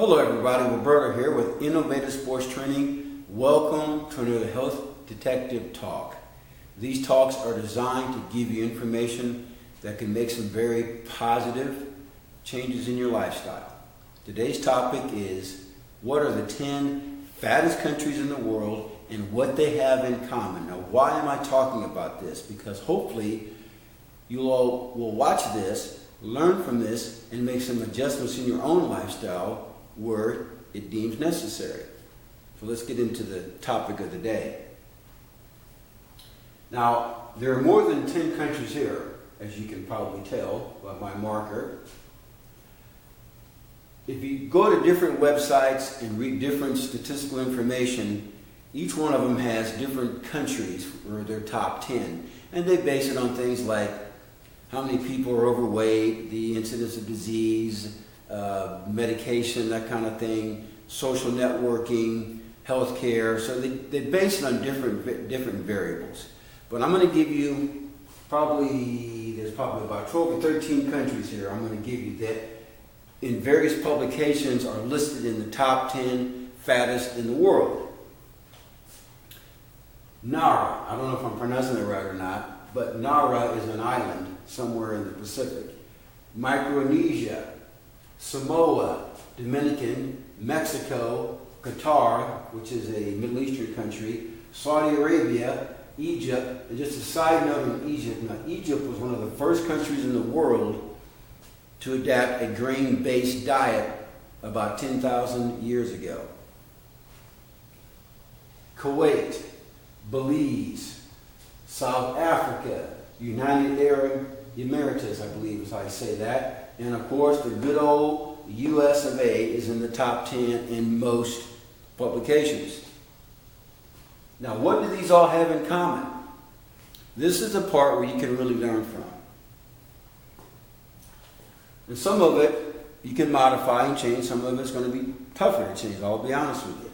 Hello everybody, Roberto here with Innovative Sports Training. Welcome to another Health Detective Talk. These talks are designed to give you information that can make some very positive changes in your lifestyle. Today's topic is, what are the 10 fattest countries in the world and what they have in common? Now, why am I talking about this? Because hopefully you all will watch this, learn from this, and make some adjustments in your own lifestyle where it deems necessary. So let's get into the topic of the day. Now, there are more than 10 countries here, as you can probably tell by my marker. If you go to different websites and read different statistical information, each one of them has different countries for their top 10. And they base it on things like how many people are overweight, the incidence of disease, medication, that kind of thing, social networking, healthcare. So they base it on different variables. But I'm going to give you there's probably about 12 or 13 countries here I'm going to give you that in various publications are listed in the top 10 fattest in the world. Nara, I don't know if I'm pronouncing it right or not, but Nara is an island somewhere in the Pacific. Micronesia, Samoa, Dominican, Mexico, Qatar, which is a Middle Eastern country, Saudi Arabia, Egypt. And just a side note on Egypt, now Egypt was one of the first countries in the world to adapt a grain-based diet about 10,000 years ago. Kuwait, Belize, South Africa, United Arab Emirates, I believe is how you say that. And of course, the good old US of A is in the top 10 in most publications. Now, what do these all have in common? This is the part where you can really learn from. And some of it you can modify and change. Some of it's going to be tougher to change, I'll be honest with you.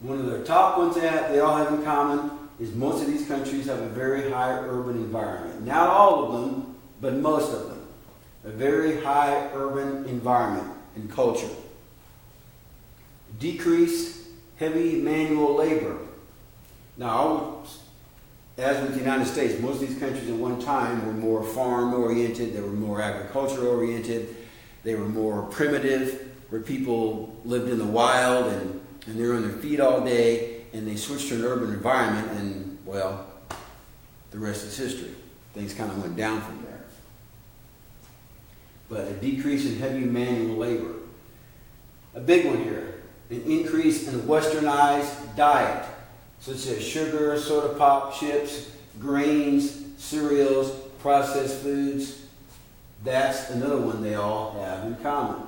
One of the top ones that they all have in common is most of these countries have a very high urban environment. Not all of them, but most of them. A very high urban environment and culture. Decreased heavy manual labor. Now, as with the United States, most of these countries at one time were more farm-oriented, they were more agriculture-oriented, they were more primitive, where people lived in the wild and they were on their feet all day, and they switched to an urban environment, and, well, the rest is history. Things kind of went down from there. But a decrease in heavy manual labor. A big one here, an increase in westernized diet, such as sugar, soda pop, chips, grains, cereals, processed foods. That's another one they all have in common.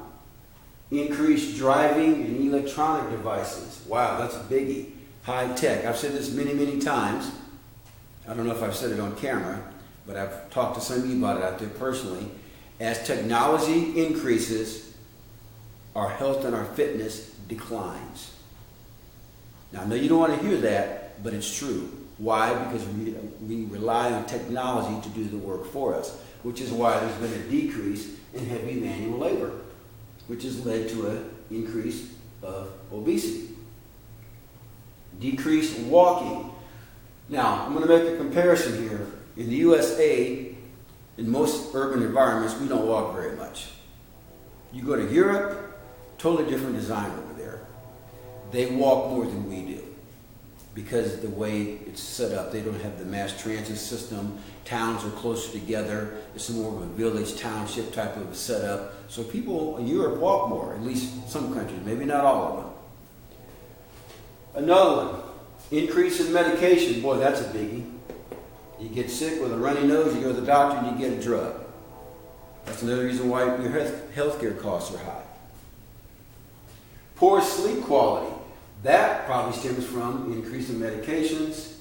Increased driving and electronic devices. Wow, that's a biggie. High tech. I've said this many, many times. I don't know if I've said it on camera, but I've talked to some of you about it out there personally. As technology increases, our health and our fitness declines. Now, I know you don't want to hear that, but it's true. Why? Because we rely on technology to do the work for us, which is why there's been a decrease in heavy manual labor, which has led to an increase of obesity. Decreased walking. Now, I'm going to make a comparison here. In the USA, in most urban environments, we don't walk very much. You go to Europe, totally different design over there. They walk more than we do because of the way it's set up. They don't have the mass transit system. Towns are closer together. It's more of a village township type of a setup. So people in Europe walk more, at least some countries, maybe not all of them. Another one, increase in medication. Boy, that's a biggie. You get sick with a runny nose, you go to the doctor and you get a drug. That's another reason why your healthcare costs are high. Poor sleep quality. That probably stems from increase in medications,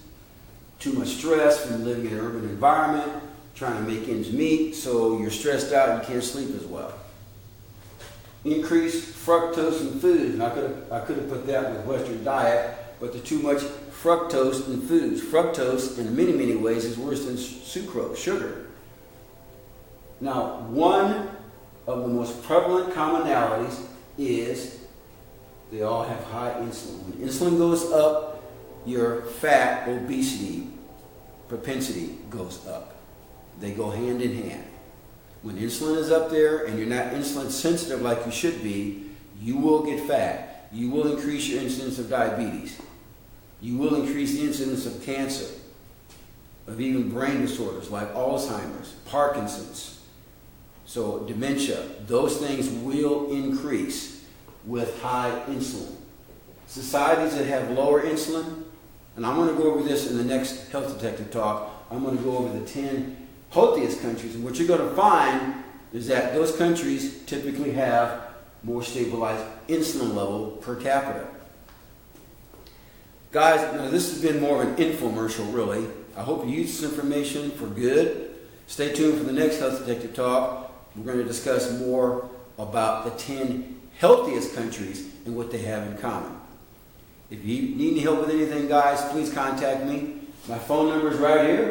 too much stress from living in an urban environment, trying to make ends meet, so you're stressed out and you can't sleep as well. Increased fructose in foods. And I could have put that with Western diet, but the too much fructose in foods. Fructose, in many, many ways, is worse than sucrose, sugar. Now, one of the most prevalent commonalities is they all have high insulin. When insulin goes up, your fat obesity propensity goes up. They go hand in hand. When insulin is up there and you're not insulin sensitive like you should be, you will get fat. You will increase your incidence of diabetes. You will increase the incidence of cancer, of even brain disorders like Alzheimer's, Parkinson's, so dementia. Those things will increase with high insulin. Societies that have lower insulin, and I'm going to go over this in the next Health Detective Talk, I'm going to go over the 10 healthiest countries, and what you're going to find is that those countries typically have more stabilized insulin level per capita. Guys, now this has been more of an infomercial, really. I hope you use this information for good. Stay tuned for the next Health Detective Talk. We're going to discuss more about the 10 healthiest countries and what they have in common. If you need any help with anything, guys, please contact me. My phone number is right here,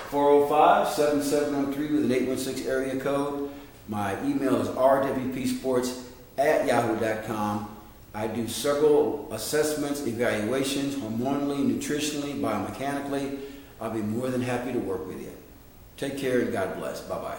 405-7703 with an 816 area code. My email is rwpsports@yahoo.com. I do several assessments, evaluations, hormonally, nutritionally, biomechanically. I'll be more than happy to work with you. Take care and God bless. Bye-bye.